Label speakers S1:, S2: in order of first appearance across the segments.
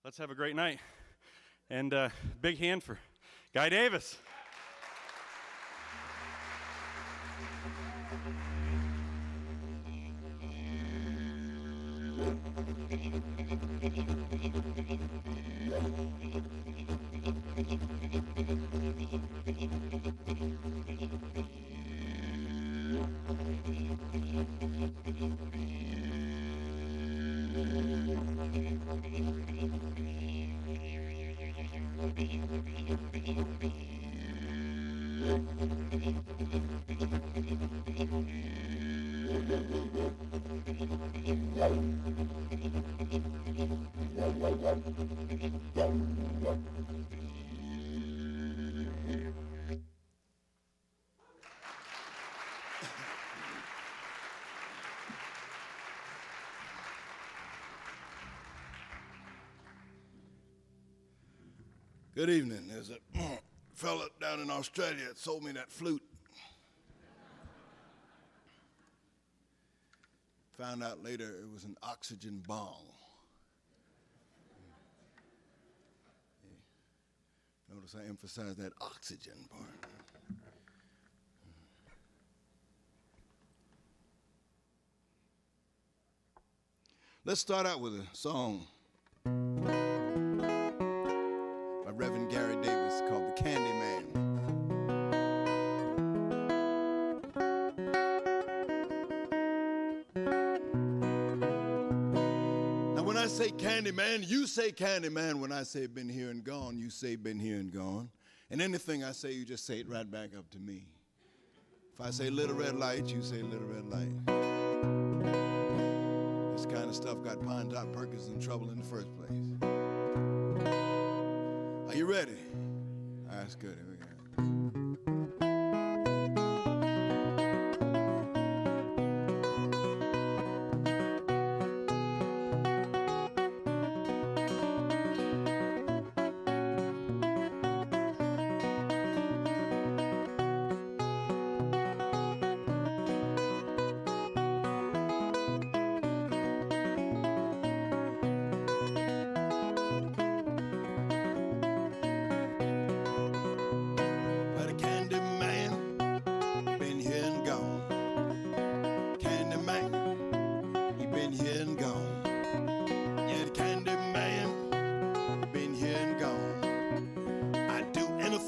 S1: Let's have a great night. And big hand for Guy Davis.
S2: Good evening. There's a fella down in Australia that sold me that flute. Found out later it was an oxygen bong. Notice I emphasize that oxygen part. Let's start out with a song by Reverend Gary Davis called The Candy Man. Now when I say Candy Man, you say Candy Man. When I say been here and gone, you say been here and gone. And anything I say, you just say it right back up to me. If I say little red light, you say little red light. This kind of stuff got Pinetop Perkins in trouble in the first place. Are you ready? That's good. Here we go.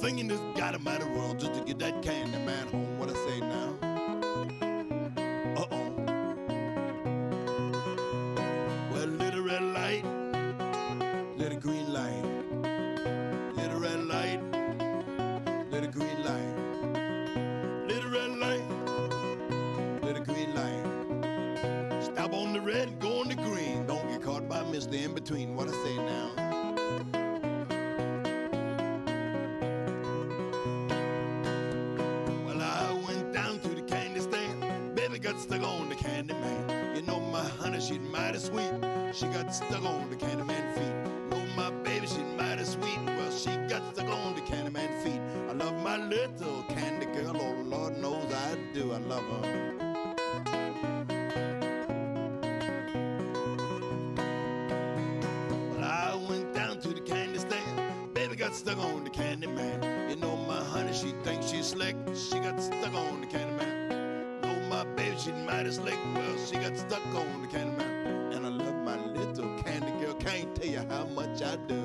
S2: In this godamighty world just to get that candy man home. What I say now? Uh-oh. Well, little red light, little green light. Little red light, little green light. Little red light, little green light. Stop on the red and go on the green. Don't get caught by Mr. In Between. What I say now? Got stuck on the candy man. You know my honey, she's mighty sweet. She got stuck on the candy man feet. Know my baby, she's mighty sweet. Well, she got stuck on the candy man feet. I love my little candy girl. Oh, Lord knows I do. I love her. Well, I went down to the candy stand. Baby got stuck on the candy man. You know my honey, she thinks she's slick. She got stuck on the candy man. My baby, she's mighty slick. Well, she got stuck on the candy man. And I love my little candy girl. Can't tell you how much I do.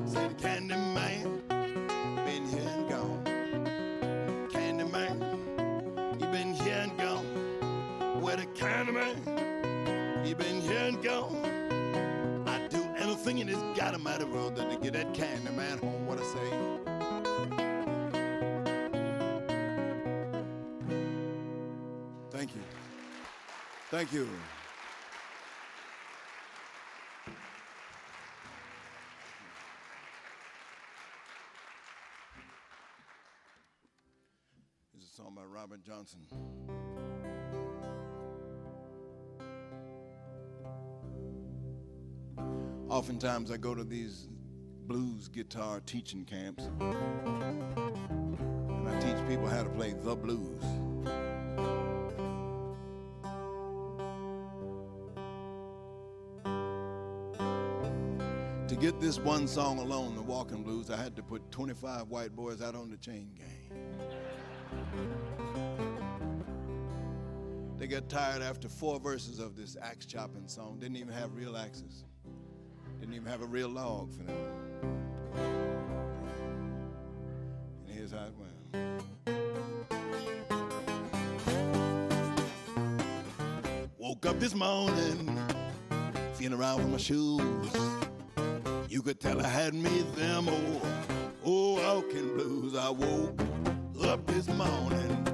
S2: Say the candy man, been here and gone. Candy man, he been here and gone. Where the candy man, he been here and gone. I do anything singing this dynamite world that to get that candy man home. What I say? Thank you. Thank you. This is a song by Robert Johnson. Oftentimes I go to these blues guitar teaching camps, and I teach people how to play the blues. To get this one song alone, the walking blues, I had to put 25 white boys out on the chain gang. They got tired after 4 verses of this axe chopping song. Didn't even have real axes. Didn't even have a real log for them. And here's how it went. Woke up this morning, feeling around with my shoes. You could tell I had me them old walking blues. I woke up this morning,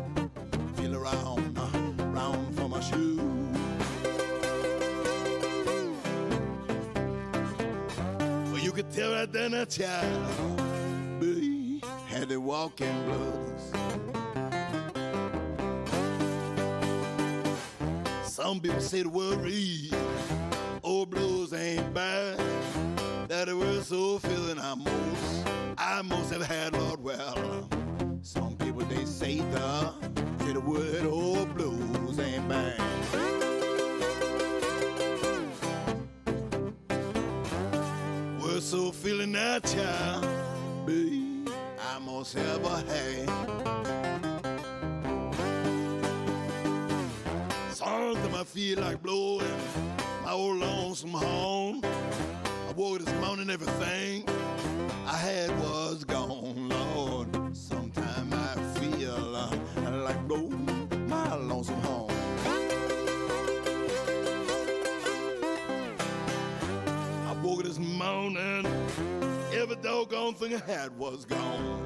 S2: feel around for my shoes. Well, you could tell right then that child had the walking blues. Some people say the word read, old blues ain't bad. That the word so feeling I most have had, Lord. Well, some people they say the word old blues ain't bad. Word so feeling that child, babe, I most ever had. Sometimes I feel like blowing my old lonesome horn. I woke this morning, everything I had was gone, Lord. Sometimes I feel like blowing my lonesome horn. I woke this morning, every doggone thing I had was gone.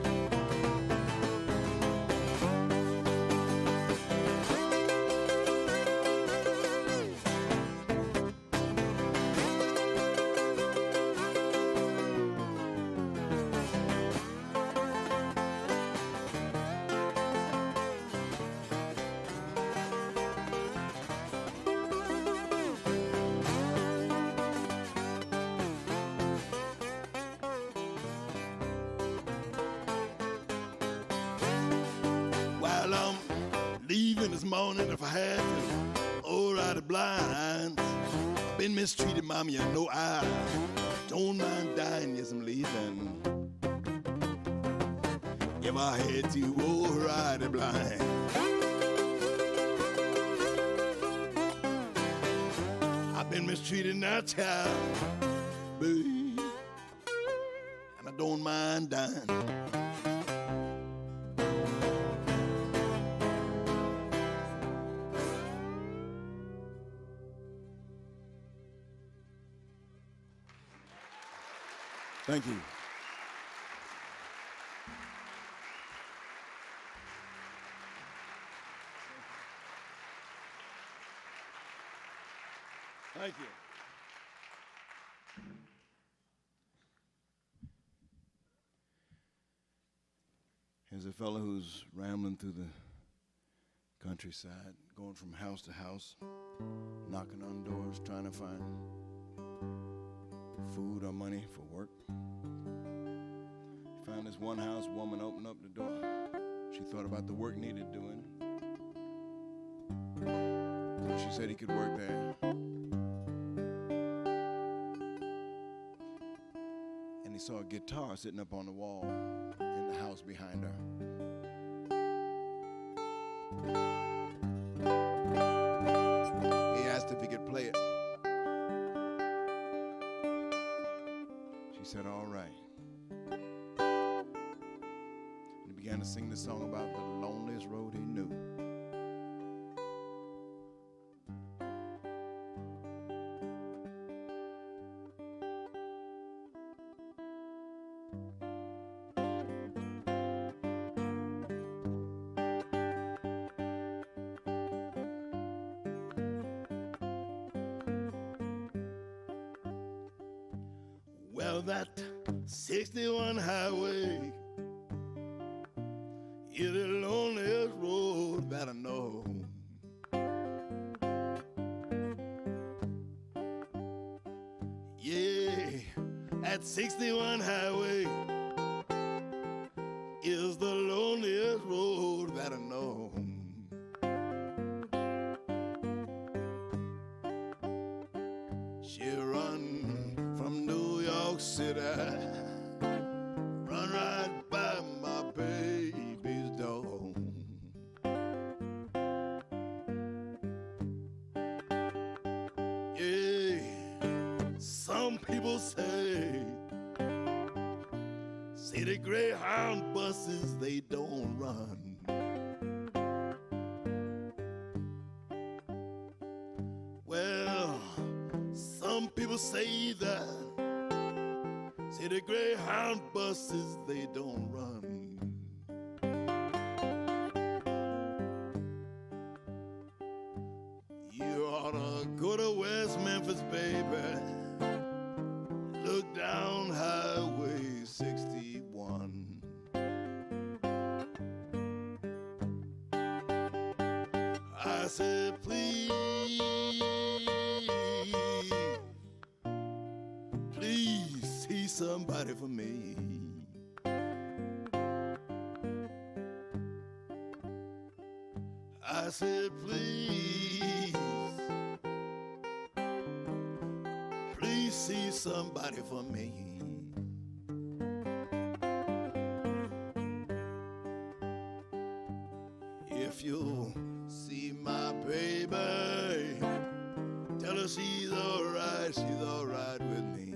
S2: Leaving this morning if I had to, alright the blind. Been mistreated, mom, you know I don't mind dying, yes I'm leaving. If I had to, alright the blind. I've been mistreated now, child, babe, and I don't mind dying. Thank you. Thank you. Here's a fellow who's rambling through the countryside, going from house to house, knocking on doors, trying to find food or money for work. He found this one house, woman opened up the door. She thought about the work needed doing. So she said he could work there. And he saw a guitar sitting up on the wall in the house behind her. He asked if he could play it. She said, all right. And he began to sing the song about the loneliest road he knew. Well, that 61 highway is the loneliest road that I know. Yeah, that 61 highway is the loneliest road that I know. She run from New York City, run right by my baby's door. Yeah, some people say the Greyhound buses, they don't run. Well, some people say that, say the Greyhound buses, they don't run. You ought to go to West Memphis, baby. Look down Highway 61. I said, please, please see somebody for me. I said, please, please see somebody for me. If you see my baby, tell her she's all right with me.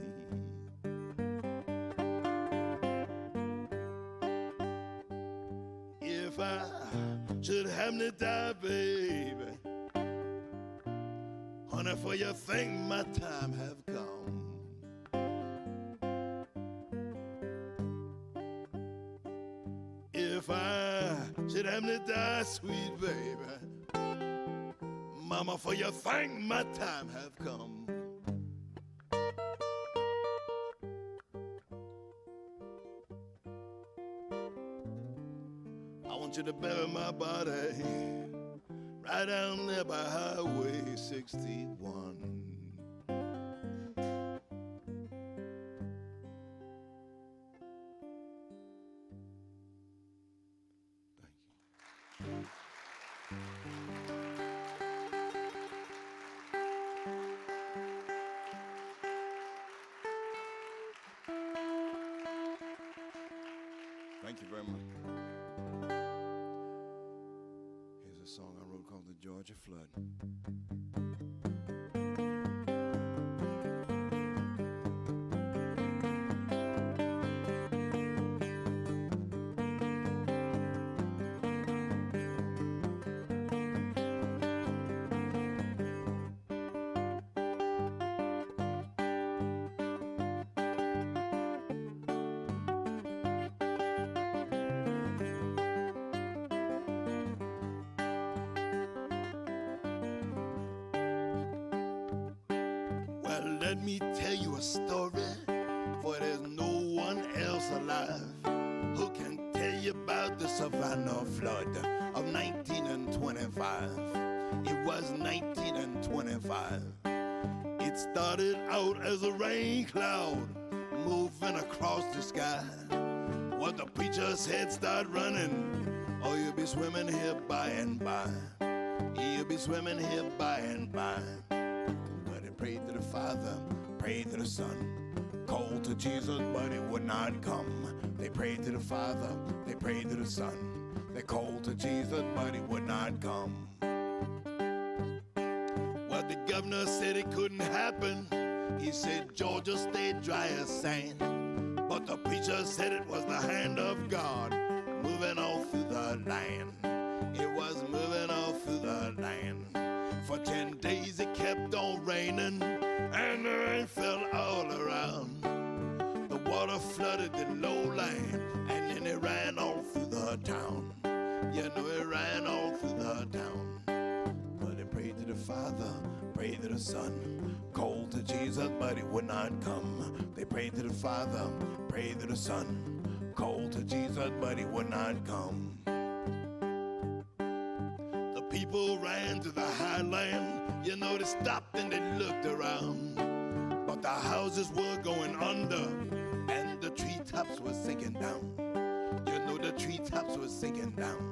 S2: If I should happen to die, baby, honey, for you think my time have come. If I should happen to die, sweet baby, mama, for you think my time have come. I want you to bury my body right down there by Highway 61. Thank you very much. Here's a song I wrote called The Georgia Flood. Well, let me tell you a story, for there's no one else alive who can tell you about the Savannah flood of 1925. It was 1925. It started out as a rain cloud moving across the sky. What the preacher said, start running, or you'll be swimming here by and by. You'll be swimming here by and by. Prayed to the Father, prayed to the Son, called to Jesus, but he would not come. They prayed to the Father, they prayed to the Son, they called to Jesus, but he would not come. Well, the governor said it couldn't happen. He said Georgia stayed dry as sand. But the preacher said it was the hand of God moving all through the land. It was moving all through the land. For 10 days it kept on raining, and the rain fell all around. The water flooded the lowland, and then it ran all through the town. You know, it ran all through the town. But they prayed to the Father, prayed to the Son, called to Jesus, but he would not come. They prayed to the Father, prayed to the Son, called to Jesus, but he would not come. The people ran to the highland, you know, they stopped and they looked around. But the houses were going under, and the treetops were sinking down. You know, the treetops were sinking down.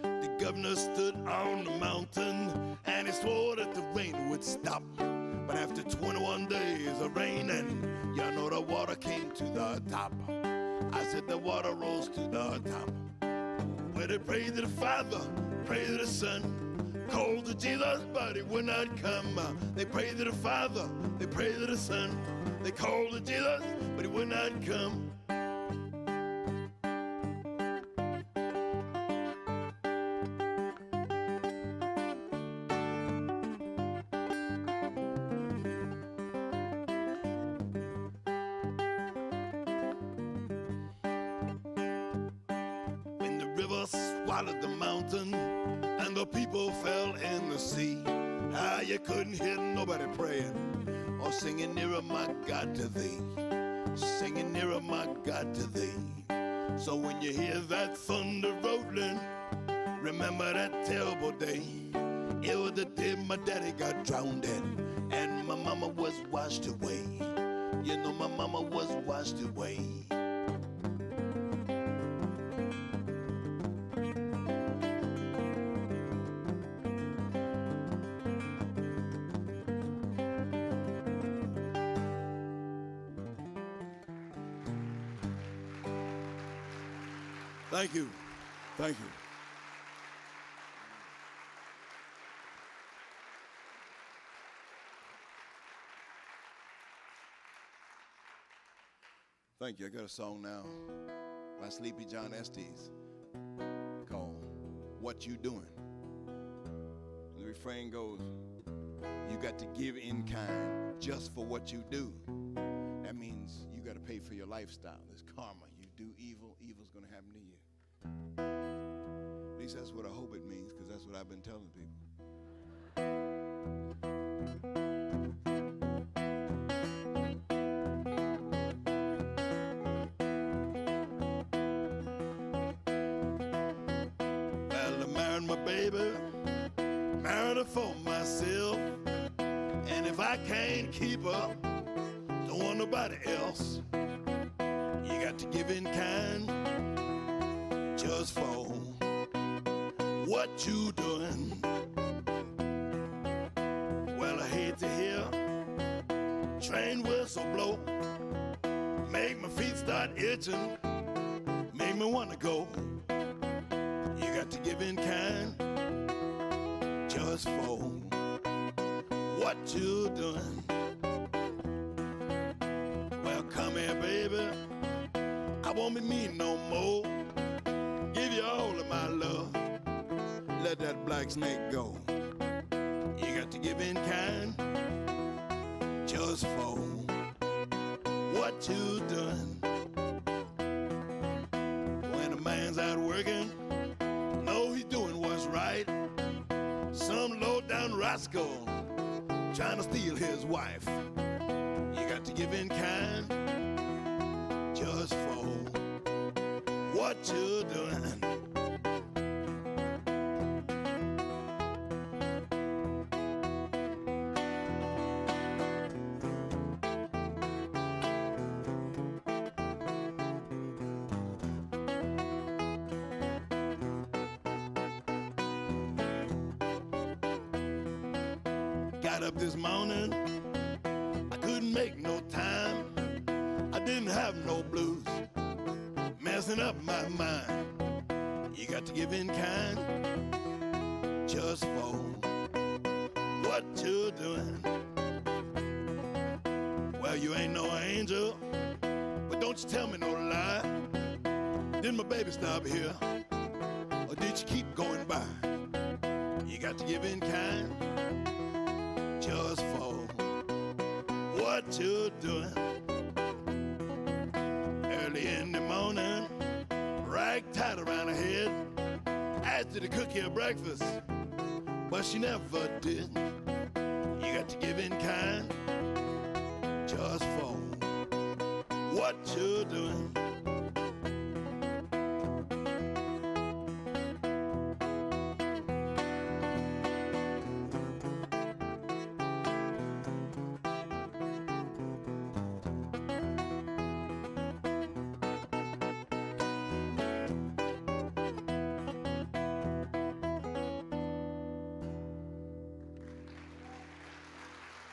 S2: The governor stood on the mountain, and he swore that the rain would stop. But after 21 days of raining, you know, the water came to the top. I said the water rose to the top. Well, they prayed to the Father, prayed to the Son, called to Jesus, but he would not come. They prayed to the Father, they prayed to the Son, they called to Jesus, but he would not come. When the river swallowed the mountain and the people fell in the sea, you couldn't hear nobody praying or singing nearer, my God, to thee, singing nearer, my God, to thee. So when you hear that thunder rolling, remember that terrible day. It was the day my daddy got drowned in, and my mama was washed away. You know, my mama was washed away. Thank you. Thank you. Thank you. I got a song now by Sleepy John Estes called What You Doing. And the refrain goes, you got to give in kind just for what you do. That means you got to pay for your lifestyle. There's karma. You do evil, evil's going to happen to you. At least that's what I hope it means, because that's what I've been telling people. Well, I married my baby, married her for myself, and if I can't keep her, don't want nobody else. You got to give in kind just for what you doing. Well, I hate to hear train whistle blow, make my feet start itching, make me wanna go. You got to give in kind just for what you doing. Well, come here, baby, I won't be mean no more. Give you all of my love, let that black snake go. You got to give in kind just for what you doing. When a man's out working, know he's doing what's right. Some low-down rascal trying to steal his wife. You got to give in kind just for what you doing. Got up this morning, I couldn't make no time. I didn't have no blues messing up my mind. You got to give in kind just for what you're doing. Well, you ain't no angel, but don't you tell me no lie. Did my baby stop here, or did you keep going by? You got to give in kind just for what you're doing. Early in the morning, rag tied around her head, asked her to cook you breakfast, but she never did. to give in kind just for what you're doing.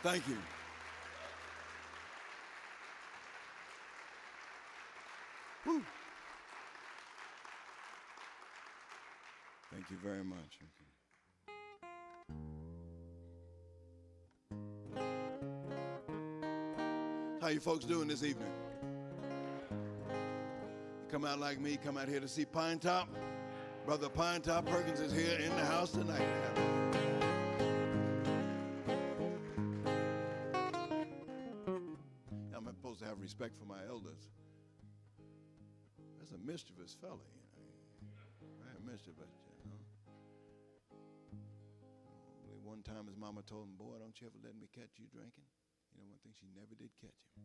S2: Thank you. Woo. Thank you very much. Okay. How you folks doing this evening? You come out like me, come out here to see Pinetop. Brother Pinetop Perkins is here in the house tonight. I'm supposed to have respect for my elders. That's a mischievous fella, you know. Very mischievous, you know. One time his mama told him, boy, don't you ever let me catch you drinking. You know, one thing, she never did catch him.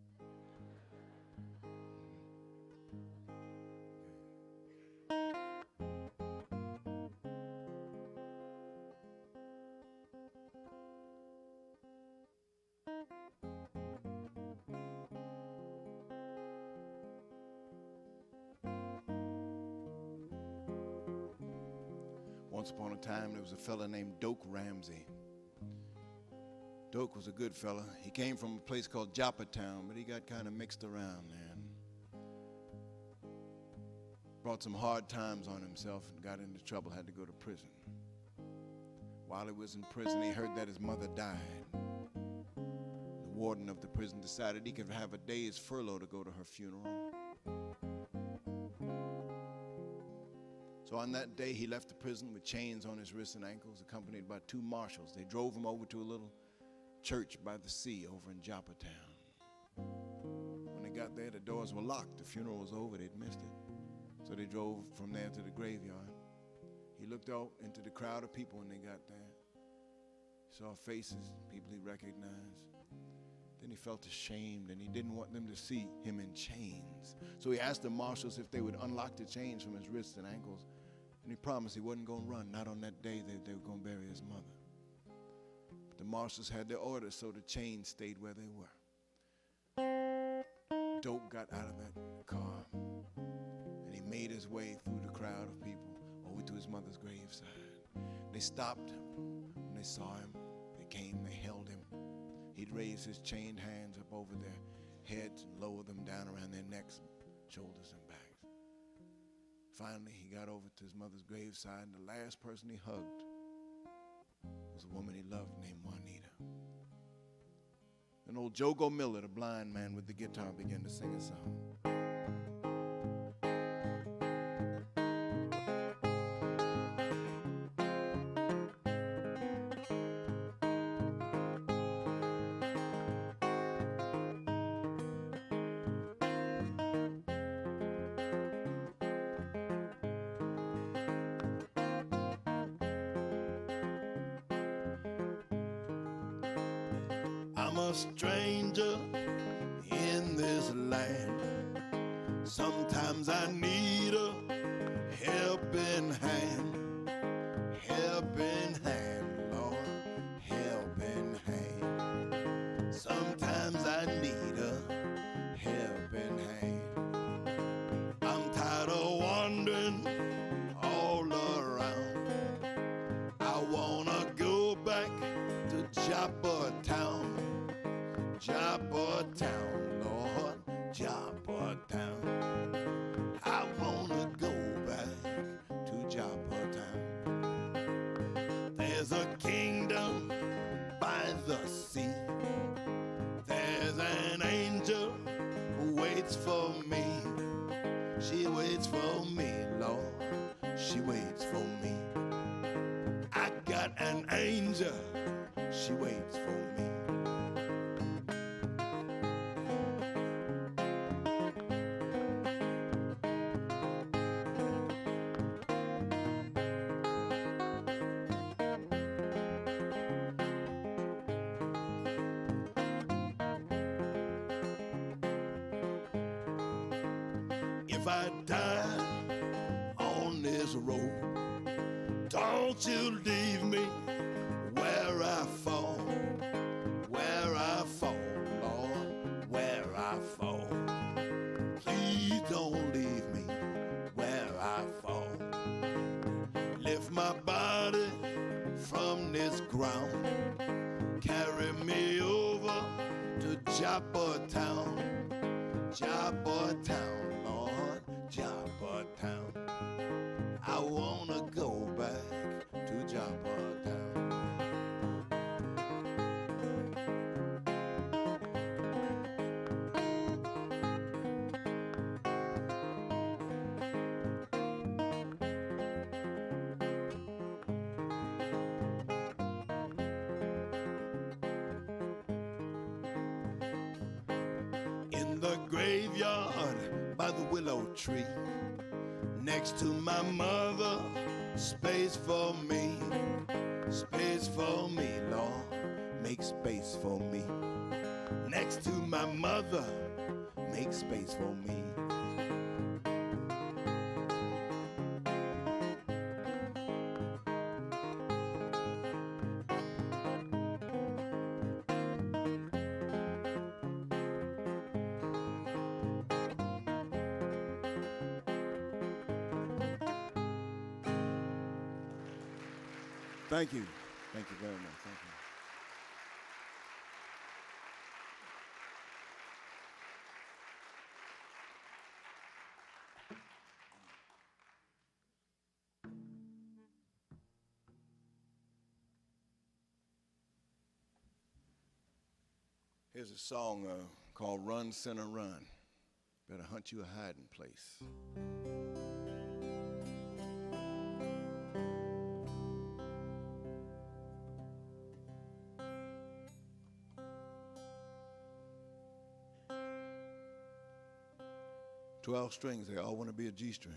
S2: Once upon a time, there was a fella named Doak Ramsey. Doak was a good fella. He came from a place called Joppatown, but he got kind of mixed around there and brought some hard times on himself and got into trouble, had to go to prison. While he was in prison, he heard that his mother died. The warden of the prison decided he could have a day's furlough to go to her funeral. So on that day, he left the prison with chains on his wrists and ankles, accompanied by 2 marshals. They drove him over to a little church by the sea over in Joppatown. When they got there, the doors were locked. The funeral was over. They'd missed it. So they drove from there to the graveyard. He looked out into the crowd of people when they got there. He saw faces, people he recognized. Then he felt ashamed, and he didn't want them to see him in chains. So he asked the marshals if they would unlock the chains from his wrists and ankles. And he promised he wasn't going to run, not on that day they were going to bury his mother. But the marshals had their orders, so the chains stayed where they were. Doak got out of that car, and he made his way through the crowd of people over to his mother's graveside. They stopped when they saw him. They came, they held him. He'd raise his chained hands up over their heads and lower them down around their necks, shoulders, and backs. Finally, he got over to his mother's graveside, and the last person he hugged was a woman he loved named Juanita. Then old Jogo Miller, the blind man with the guitar, began to sing a song. I'm a stranger in this land. Sometimes I need a helping hand. Helping hand, Lord, helping hand. Sometimes I need a helping hand. I'm tired of wandering all around. I wanna go back to Joppatown. Joppatown, Lord, Joppatown. I wanna go back to Joppatown. There's a kingdom by the sea. There's an angel who waits for me. She waits for me, Lord, she waits for me. I got an angel, she waits for me. if I die on this road, don't you leave me where I fall, Lord, where I fall. Please don't leave me where I fall. Lift my body from this ground, carry me over to Joppa Town, Lord, Joppa Town. I wanna go back to Joppa Town. In the graveyard by the willow tree, next to my mother, space for me, Lord, make space for me. Next to my mother, make space for me. Thank you. Thank you very much. Thank you. Here's a song called Run, Sinner, Run. Better hunt you a hiding place. 12 strings, they all want to be a G string.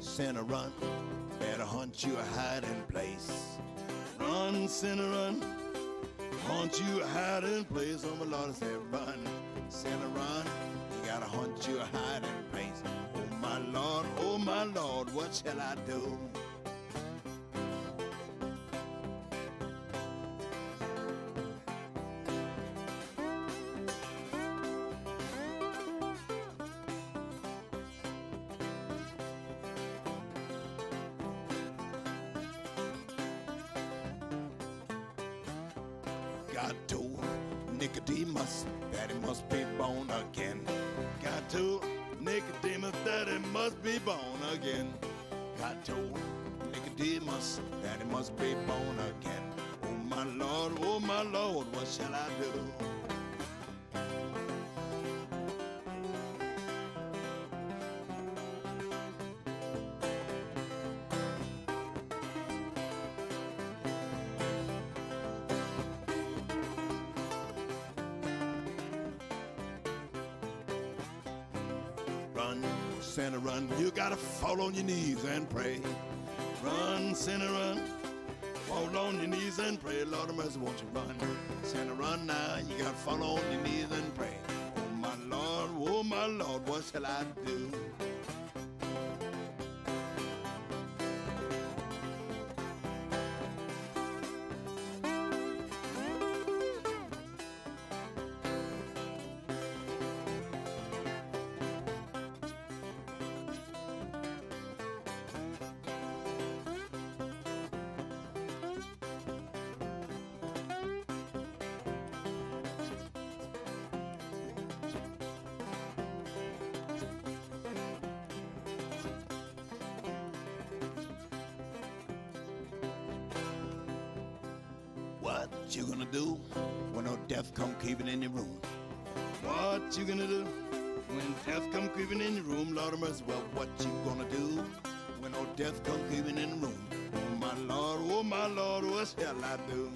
S2: Sinner, run, better hunt you a hiding place. Run, sinner, run, hunt you a hiding place. Oh, my Lord, said, run, sinner, run, you gotta hunt you a hiding place. Oh, my Lord, what shall I do? God told Nicodemus that he must be born again. God told Nicodemus that he must be born again. God told Nicodemus that he must be born again. Oh my Lord, what shall I do? Run, sinner, run, you gotta fall on your knees and pray. Run, sinner, run, fall on your knees and pray. Lord of mercy, won't you run? Sinner, run now, you gotta fall on your knees and pray. Oh my Lord, what shall I do? What you gonna do when no death come keeping in your room? What you gonna do When death come creeping in the room, Lord of mercy, well, what you gonna do? When old death come creeping in the room, oh my Lord, what shall I do?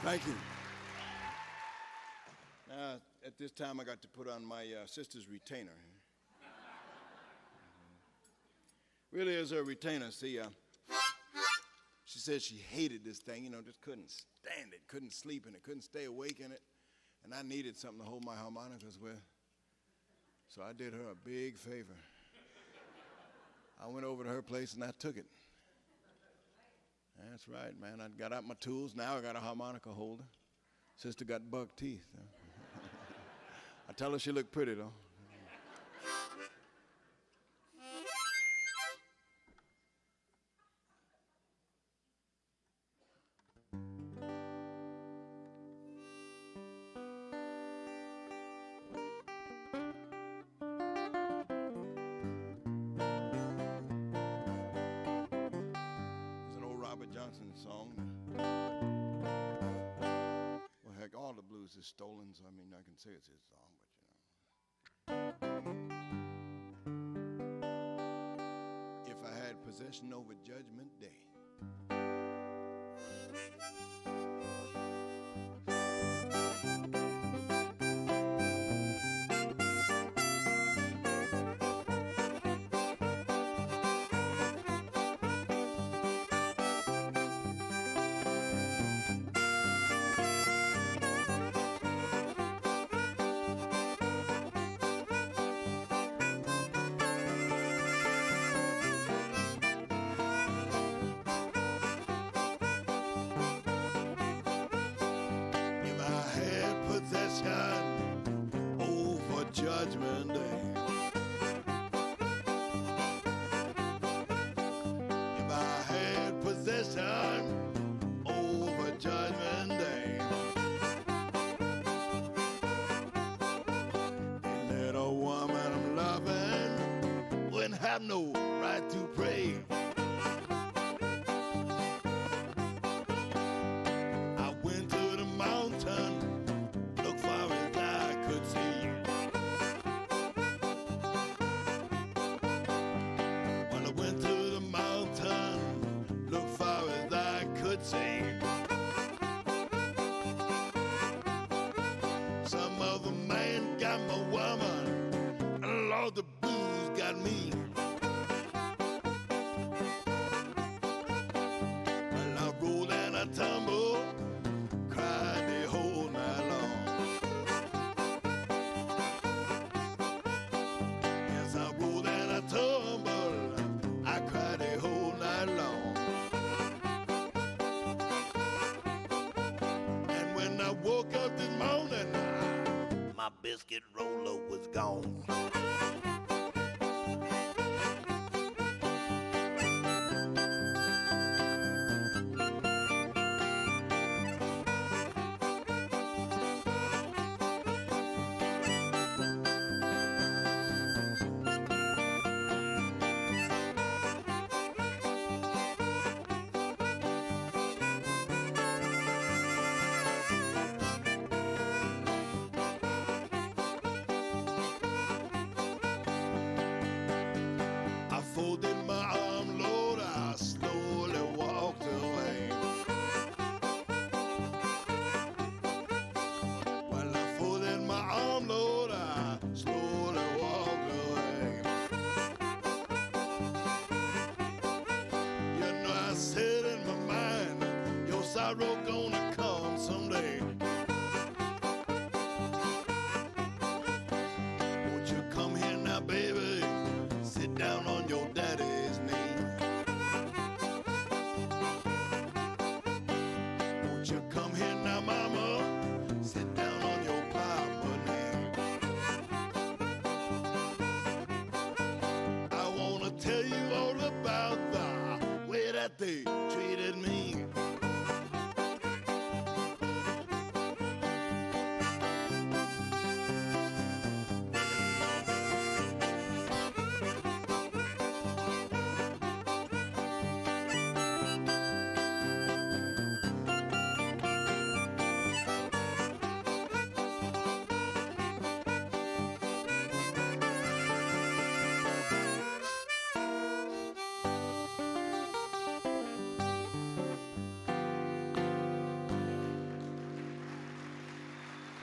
S2: Thank you. Now, at this time, I got to put on my sister's retainer. Really is her retainer. See, she said she hated this thing, just couldn't stand it, couldn't sleep in it, couldn't stay awake in it. And I needed something to hold my harmonicas with. So I did her a big favor. I went over to her place and I took it. That's right, man. I got out my tools. Now I got a harmonica holder. Sister got buck teeth. I tell her she looked pretty, though. Song. Well, heck, all the blues is stolen, so I mean, I can say it's his song, but If I had possession over Judgment Day. Judgment Day. If I had possession over Judgment Day, the little woman I'm loving wouldn't have no right to pray. I went to the mountain, looked far as I could see. Some other man got my woman, and Lord, the blues got me. Well, I roll and I tumble, cried the whole night long. Yes, I roll and I tumble, I cried the whole night long. I woke up this morning, my biscuit roller was gone. here now, mama. Sit down on your papa name. I wanna tell you all about the way that they treated me.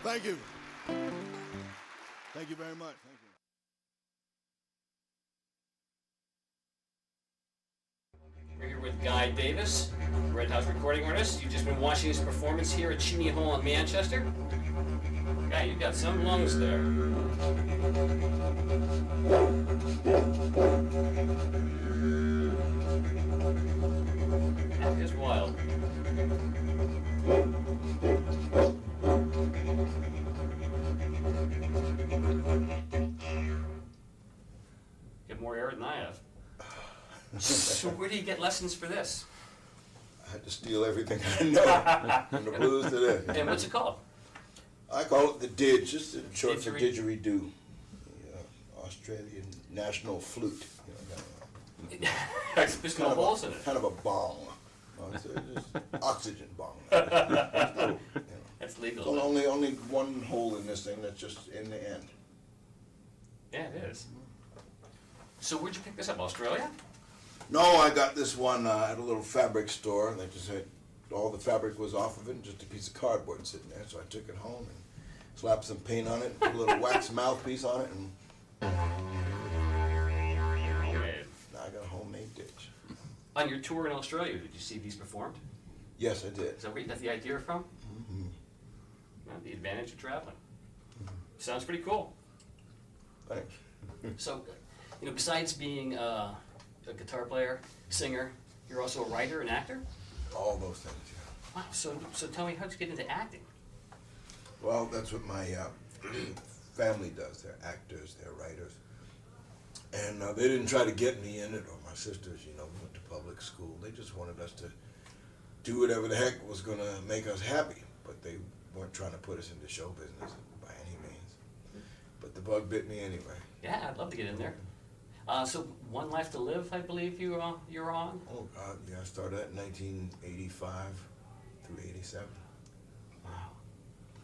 S2: Thank you. Thank you very much. Thank you.
S3: We're here with Guy Davis, Red House recording artist. You've just been watching his performance here at Cheney Hall in Manchester. Guy, you've got some lungs there. That is wild. Get more air than I have. So where do you get lessons for this?
S4: I had to steal everything I know from the blues to this.
S3: And what's it called?
S4: I call it the didge, just in short for
S3: Didgeridoo.
S4: didgeridoo, the Australian national flute.
S3: There's no holes in it.
S4: Kind of a bong. It's just oxygen bong. It's little,
S3: That's legal.
S4: So only one hole in this thing that's just in the end.
S3: Yeah, it is. So where'd you pick this up? Australia?
S4: No, I got this one at a little fabric store. They just had all the fabric was off of it, and just a piece of cardboard sitting there. So I took it home and slapped some paint on it, put a little wax mouthpiece on it, and
S3: Homemade.
S4: now I got a homemade ditch.
S3: On your tour in Australia, did you see these performed?
S4: Yes, I did.
S3: Is that where you got the idea from?
S4: Mm-hmm.
S3: Well, the advantage of traveling. Sounds pretty cool.
S4: Thanks.
S3: So, besides being a guitar player, singer, you're also a writer and actor?
S4: All those things, yeah.
S3: Wow, so tell me, how'd you get into acting?
S4: Well, that's what my family does. They're actors, they're writers. And they didn't try to get me in it, or my sisters, we went to public school. They just wanted us to do whatever the heck was going to make us happy. But they weren't trying to put us into show business by any means. But the bug bit me anyway.
S3: Yeah, I'd love to get in there. So, One Life to Live, I believe you're on?
S4: Oh, God, yeah, I started in 1985 through 87.
S3: Wow.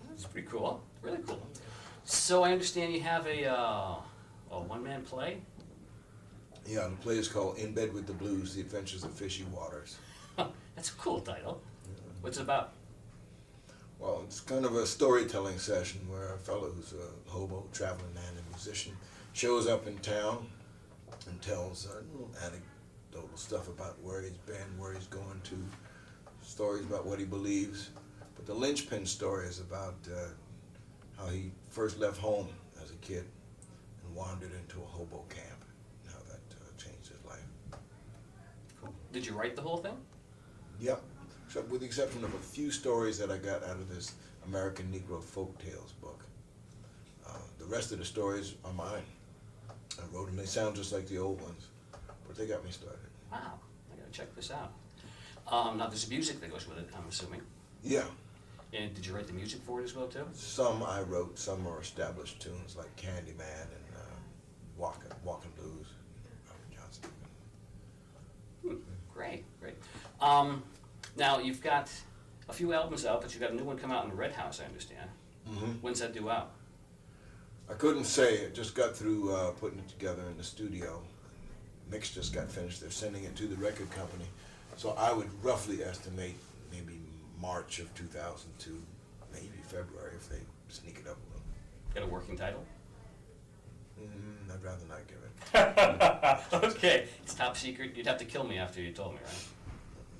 S3: That's pretty cool. Really cool. So, I understand you have a one-man play?
S4: Yeah, the play is called In Bed with the Blues, The Adventures of Fishy Waters.
S3: That's a cool title. What's it about?
S4: Well, it's kind of a storytelling session where a fellow who's a hobo, traveling man, and musician shows up in town and tells little anecdotal stuff about where he's been, where he's going to, stories about what he believes. But the linchpin story is about how he first left home as a kid and wandered into a hobo camp, and how that changed his life.
S3: Cool. Did you write the whole thing?
S4: Yep, except with the exception of a few stories that I got out of this American Negro Folk Tales book. The rest of the stories are mine. I wrote them. They sound just like the old ones, but they got me started.
S3: Wow, I gotta check this out. Now there's music that goes with it, I'm assuming.
S4: Yeah,
S3: And did you write the music for it as well too?
S4: some I wrote, some are established tunes like Candyman and Walkin' Blues, Robert Johnson.
S3: Great, great. Now you've got a few albums out, but you've got a new one come out in the Red House, I understand.
S4: Mm-hmm.
S3: When's that due out?
S4: I couldn't say. I just got through putting it together in the studio. Mix just got finished. They're sending it to the record company. So I would roughly estimate maybe March of 2002, maybe February if they sneak it up a little.
S3: Got a working title?
S4: I'd rather not give it.
S3: Okay, it's top secret. You'd have to kill me after you told me, right?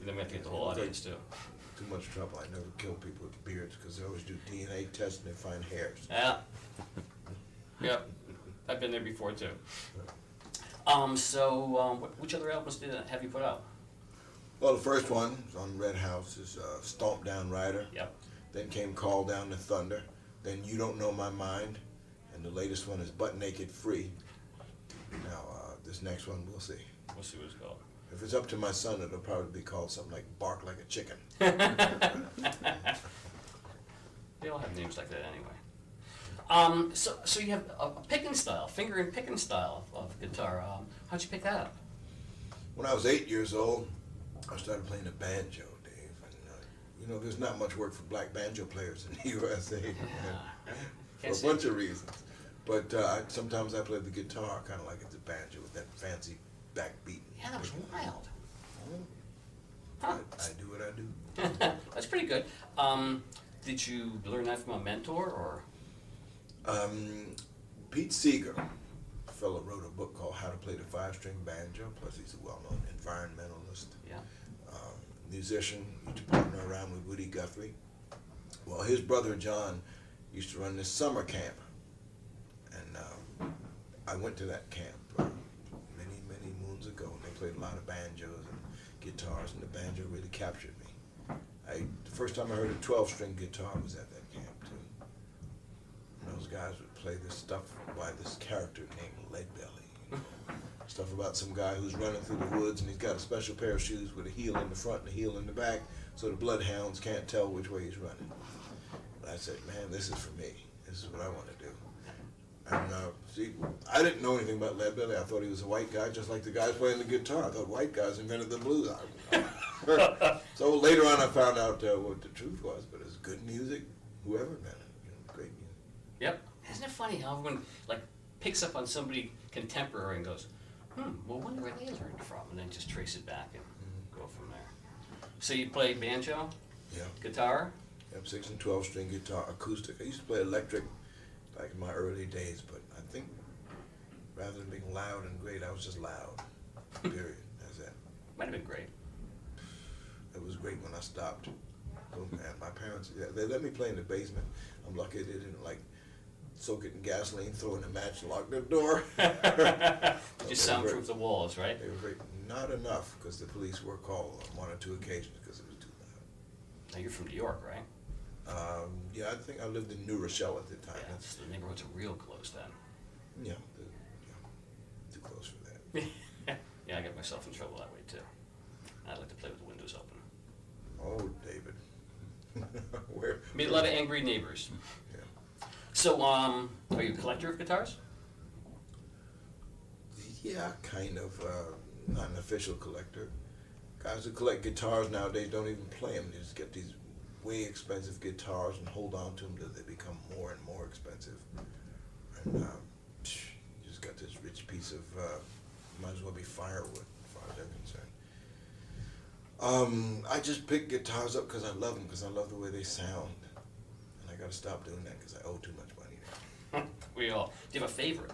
S3: Then we have to get the whole audience too.
S4: Too much trouble. I never kill people with beards because they always do DNA tests and they find hairs.
S3: Yeah. Yep. I've been there before too. Which other albums have you put out?
S4: Well, the first one on Red House is Stomp Down Rider.
S3: Yep.
S4: Then came Call Down the Thunder. Then You Don't Know My Mind. And the latest one is Butt Naked Free. Now, this next one, we'll see.
S3: We'll see what it's called.
S4: If it's up to my son, it'll probably be called something like Bark Like a Chicken.
S3: They all have names like that anyway. So you have a picking style, finger and picking style of guitar. How'd you pick that up?
S4: When I was 8 years old, I started playing the banjo, Dave. And, there's not much work for black banjo players in the USA for a bunch of reasons. But sometimes I play the guitar kind of like it's a banjo with that fancy backbeat.
S3: Yeah, that was wild.
S4: I do what I do.
S3: That's pretty good. Did you learn that from a mentor or?
S4: Pete Seeger, a fellow, wrote a book called How to Play the Five-String Banjo. Plus, he's a well-known environmentalist,
S3: Yeah.
S4: musician. Used to partner around with Woody Guthrie. Well, his brother John used to run this summer camp, and I went to that camp many, many moons ago. And they played a lot of banjos and guitars, and the banjo really captured me. The first time I heard a 12-string guitar was at that camp too. And those guys would play this stuff by this character named Leadbelly. Stuff about some guy who's running through the woods and he's got a special pair of shoes with a heel in the front and a heel in the back, so the bloodhounds can't tell which way he's running. And I said, man, this is for me. This is what I want to do. And see, I didn't know anything about Leadbelly. I thought he was a white guy, just like the guys playing the guitar. I thought white guys invented the blues. So later on, I found out what the truth was. But it's good music. Whoever invented it, great music.
S3: Yep. Isn't it funny how everyone picks up on somebody contemporary and goes, well, wonder where they learned from, and then just trace it back and go from there. So you play banjo,
S4: Yeah.
S3: guitar.
S4: Yep, 6 and 12-string guitar, acoustic. I used to play electric back in my early days, but I think rather than being loud and great, I was just loud. Period. That's it.
S3: Might have been great.
S4: It was great when I stopped. Oh man, my parents, they let me play in the basement. I'm lucky they didn't soak it in gasoline, throw in a match, and lock the door.
S3: Just soundproof the walls, right?
S4: They were great. Not enough, because the police were called on 1 or 2 occasions because it was too loud.
S3: Now you're from New York, right?
S4: Yeah, I think I lived in New Rochelle at the time.
S3: Yeah, the neighborhoods are real close then.
S4: Yeah, too close for that.
S3: Yeah, I get myself in trouble that way too. I like to play with the windows open.
S4: Oh, David. Where?
S3: Made a lot of angry neighbors.
S4: Yeah.
S3: So, are you a collector of guitars?
S4: Yeah, kind of. Not an official collector. Guys who collect guitars nowadays don't even play them. They just get these way expensive guitars and hold on to them till they become more and more expensive. And you just got this rich piece of, might as well be firewood, as far as they're concerned. I just pick guitars up because I love them, because I love the way they sound. And I got to stop doing that because I owe too much money now.
S3: We all. Do you have a favorite?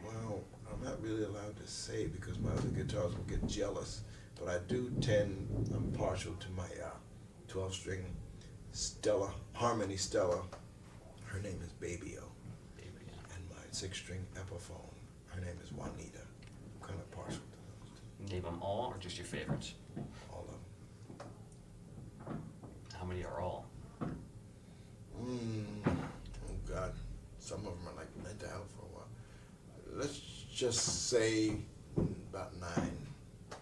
S4: Well, I'm not really allowed to say because my other guitars will get jealous. But I do I'm partial to my 12-string Stella, Harmony Stella. Her name is Baby-O. And my 6-string Epiphone. Her name is Juanita. I'm kind of partial to those.
S3: Name them all or just your favorites?
S4: All of them.
S3: How many are all?
S4: Oh, God. Some of them are meant to have for a while. Let's just say about 9.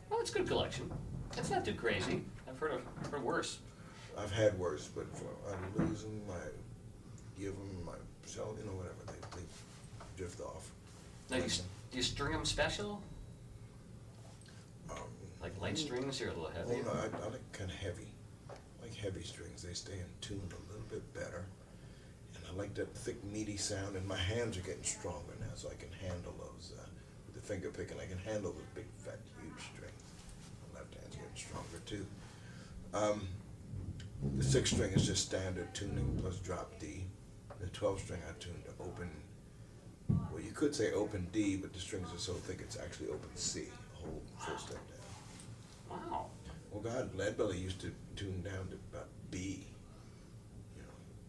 S3: Well, it's a good collection. That's not too crazy. I've heard worse.
S4: I've had worse, but I lose them, I give them, I sell, whatever. They drift off.
S3: Now, do you string them special? Like light strings or a little heavy?
S4: Oh, no, I like kind of heavy. I like heavy strings. They stay in tune a little bit better. And I like that thick, meaty sound. And my hands are getting stronger now, so I can handle those. With the finger picking, I can handle those big, fat, huge strings. My left hand's getting stronger, too. The 6-string is just standard tuning plus drop D. The 12-string I tuned to open, well, you could say open D, but the strings are so thick it's actually open C, a whole full step down.
S3: Wow.
S4: Well, God, Leadbelly used to tune down to about B,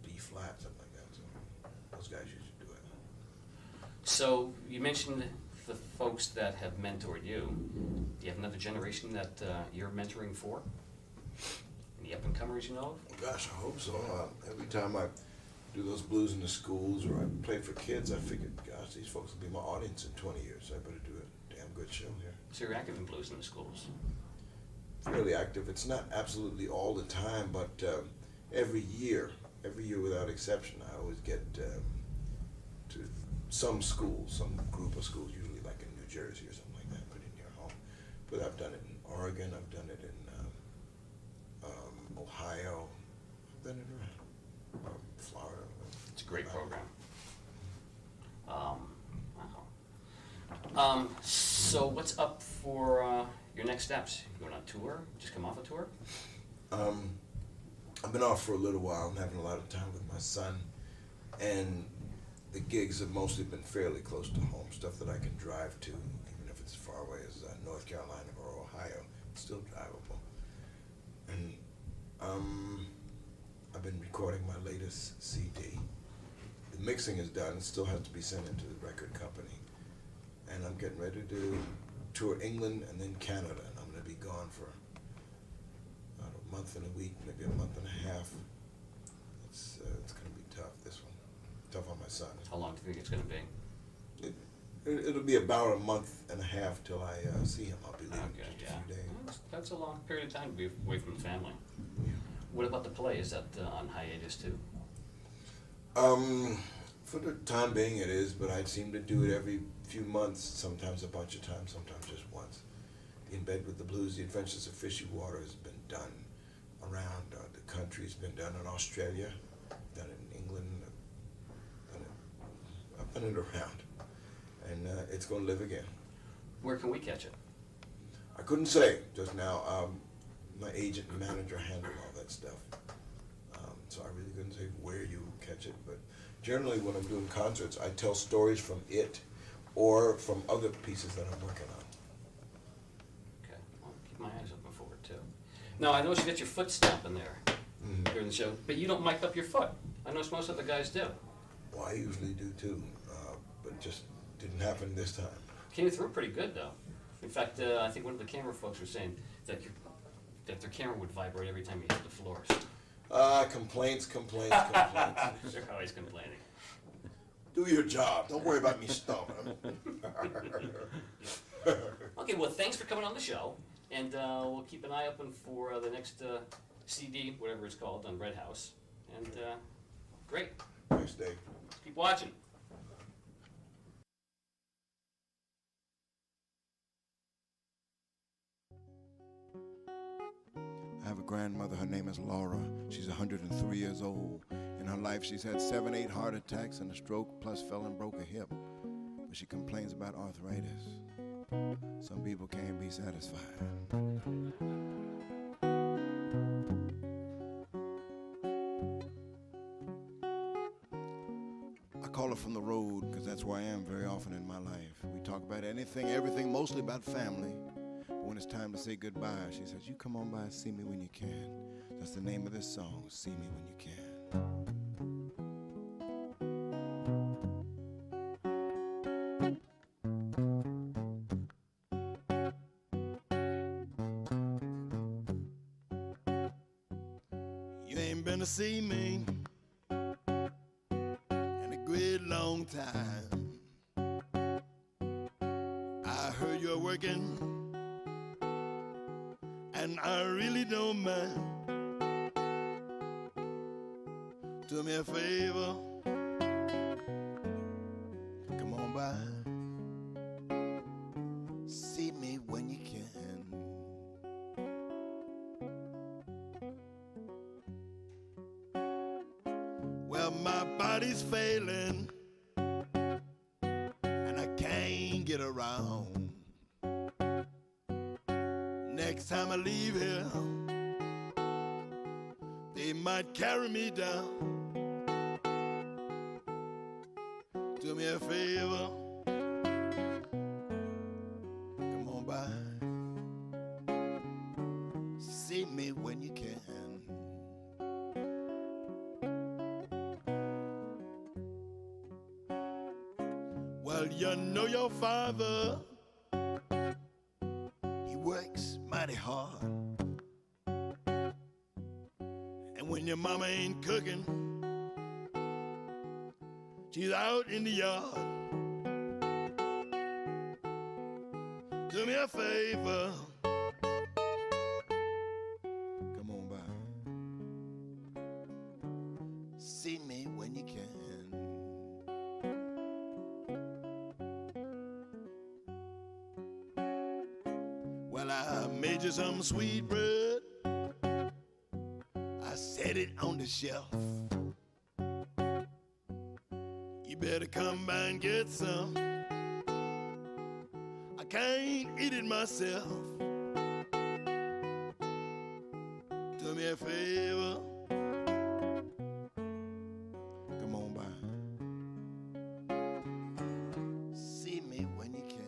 S4: B flat, something like that. So those guys used to do it.
S3: So you mentioned the folks that have mentored you, do you have another generation that you're mentoring for? Any up-and-comers you know of?
S4: Gosh, I hope so. Every time I do those blues in the schools or I play for kids, I figured, gosh, these folks will be my audience in 20 years, so I better do a damn good show here.
S3: So you're active in blues in the schools?
S4: Fairly active. It's not absolutely all the time, but every year without exception, I always get to some school, some group of schools, usually like in New Jersey or something like that, pretty near home. But I've done it in Oregon, I've done it in Ohio, I've done it around Florida.
S3: It's a great program. Wow. So what's up for your next steps? You going on tour? Just come off a tour?
S4: I've been off for a little while. I'm having a lot of time with my son, and the gigs have mostly been fairly close to home, stuff that I can drive to, even if it's as far away as North Carolina or Ohio. It's still drivable. And I've been recording my latest CD. The mixing is done. It still has to be sent into the record company. And I'm getting ready to tour England and then Canada. And I'm going to be gone for about a month and a week, maybe a month and a half. It's going to be tough, this one. Tough on my son.
S3: How long do you think it's going to be?
S4: It'll be about a month and a half till I see him. I'll be leaving in just a few days.
S3: Well, that's a long period of time to be away from the family.
S4: Yeah.
S3: What about the play? Is that on hiatus too?
S4: For the time being it is, but I seem to do it every few months, sometimes a bunch of times, sometimes just once. In Bed with the Blues, The Adventures of Fishy Water has been done around the country. It's been done in Australia, done it in England, I've done it around. And it's going to live again.
S3: Where can we catch it?
S4: I couldn't say just now. My agent and manager handle all that stuff. So I really couldn't say where you catch it. But generally when I'm doing concerts, I tell stories from it or from other pieces that I'm working on.
S3: Okay, well, keep my eyes open for it too. Now, I noticed you got your foot stomping there during the show, but you don't mic up your foot. I noticed most other guys do.
S4: Well, I usually do too, but just didn't happen this time.
S3: Came through pretty good though. In fact, I think one of the camera folks were saying that their camera would vibrate every time you hit the floors.
S4: Complaints.
S3: They're always complaining.
S4: Do your job. Don't worry about me stomping.
S3: Okay, well, thanks for coming on the show, and we'll keep an eye open for the next CD, whatever it's called, on Red House. And great.
S4: Thanks, Dave.
S3: Keep watching.
S2: I have a grandmother, her name is Laura. She's 103 years old. In her life, she's had 7, 8 heart attacks and a stroke, plus fell and broke a hip. But she complains about arthritis. Some people can't be satisfied. I call her from the road because that's where I am very often in my life. We talk about anything, everything, mostly about family. When it's time to say goodbye, she says, you come on by and see me when you can. That's the name of this song, See Me When You Can. You ain't been to see me in a great long time. I heard you're working, and I really don't mind. Do me a favor, come on by, see me when you can. Well, my body's failing, and I can't get around. Next time I leave here, they might carry me down. Do me a favor, come on by, see me when you can. Well, you know your father, he works mighty hard. And when your mama ain't cooking, she's out in the yard. Do me a favor, come on by, see me when you can. Well, I made you some sweet bread, I set it on the shelf. You better come by and get some, I can't eat it myself. Do me a favor, come on by, see me when you can.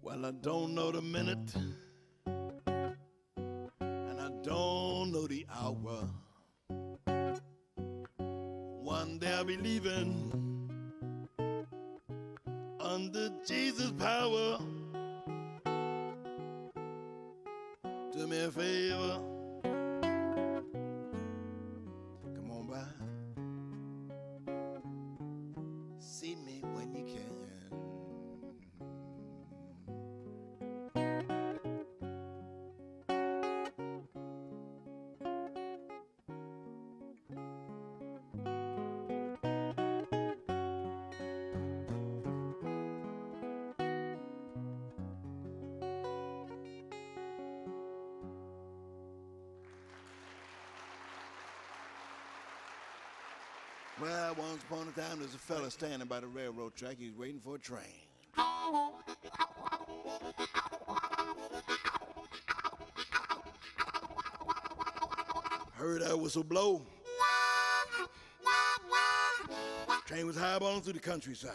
S2: Well, I don't know the minute, and I don't know the hour. One day I'll be leaving under Jesus' power. Do me a favor, come on by, see me when you can. Well, once upon a time, there's a fella standing by the railroad track. He's waiting for a train. Heard that whistle blow. Train was highballing through the countryside.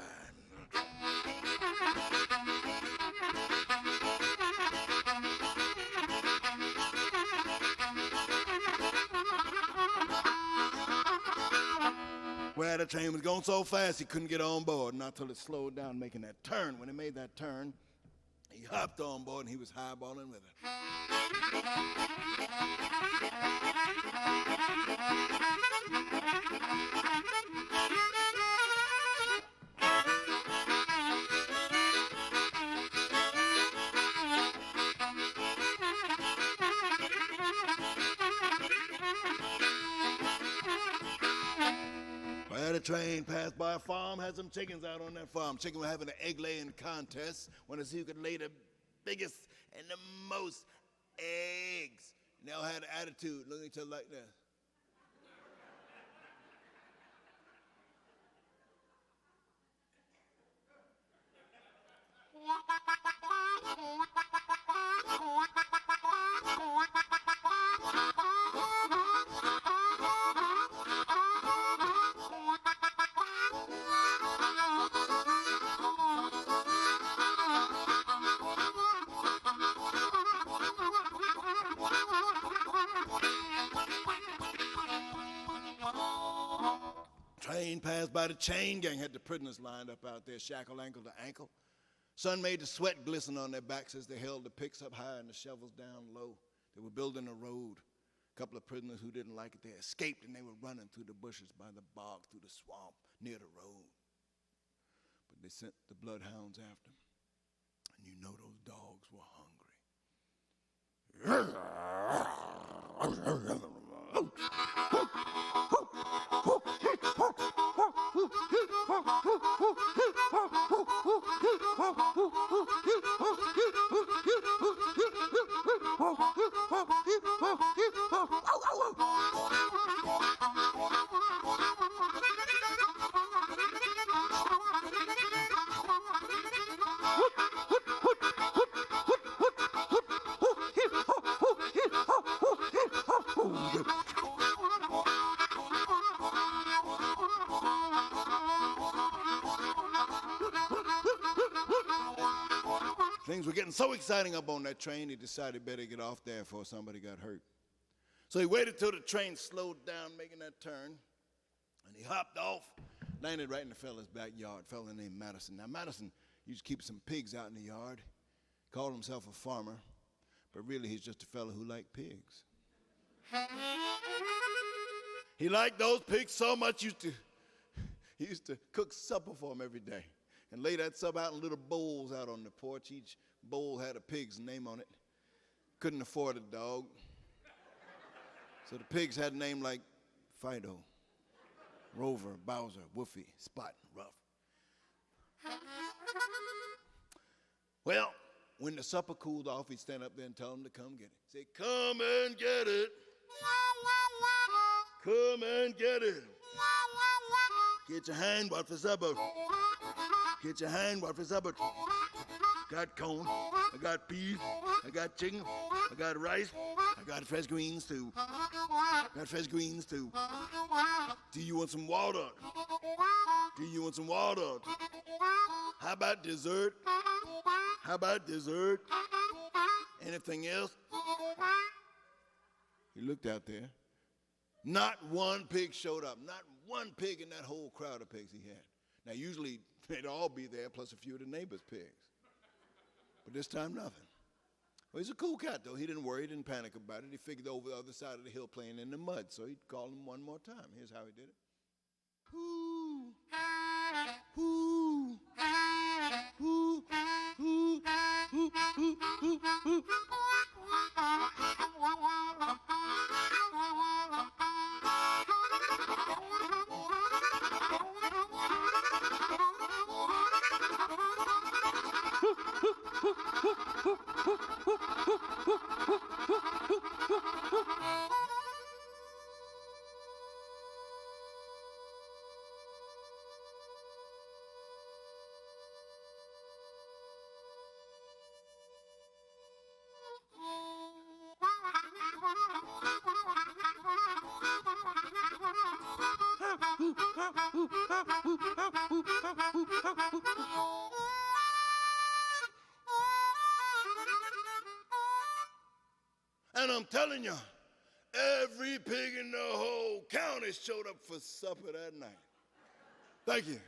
S2: Well, the train was going so fast he couldn't get on board, not till it slowed down making that turn. When it made that turn, he hopped on board and he was highballing with it. Well, the train passed by a farm, had some chickens out on that farm. Chicken were having an egg-laying contest. Want to see who could lay the biggest and the most eggs. And they all had an attitude, looking at each other like that. Train passed by the chain gang, had the prisoners lined up out there, shackled ankle to ankle. Sun made the sweat glisten on their backs as they held the picks up high and the shovels down low. They were building a road. A couple of prisoners who didn't like it, they escaped and they were running through the bushes by the bog, through the swamp, near the road. But they sent the bloodhounds after them. And you know those dogs were hungry. Things were getting so exciting up on that train, he decided better get off there before somebody got hurt. So he waited till the train slowed down, making that turn, and he hopped off, landed right in the fella's backyard, a fella named Madison. Now, Madison used to keep some pigs out in the yard, called himself a farmer, but really he's just a fella who liked pigs. He liked those pigs so much, he used to cook supper for them every day and lay that supper out in little bowls out on the porch. Each bowl had a pig's name on it. Couldn't afford a dog. So the pigs had a name like Fido, Rover, Bowser, Woofy, Spot, Rough. Well, when the supper cooled off, he'd stand up there and tell them to come get it. Say, come and get it. Come and get it. Get your hand what for supper. Get your hand what for supper. Got corn, I got peas, I got chicken, I got rice, I got fresh greens too. Got fresh greens too. Do you want some water? Do you want some water? How about dessert? How about dessert? Anything else? He looked out there. Not one pig showed up. Not one pig in that whole crowd of pigs he had. Now, usually they'd all be there, plus a few of the neighbors' pigs. But this time, nothing. Well, he's a cool cat, though. He didn't worry, he didn't panic about it. He figured over the other side of the hill playing in the mud, so he'd call him one more time. Here's how he did it. Hoo, hoo, hoo, hoo, hoo, hoo, And I'm telling you, every pig in the whole county showed up for supper that night. Thank you.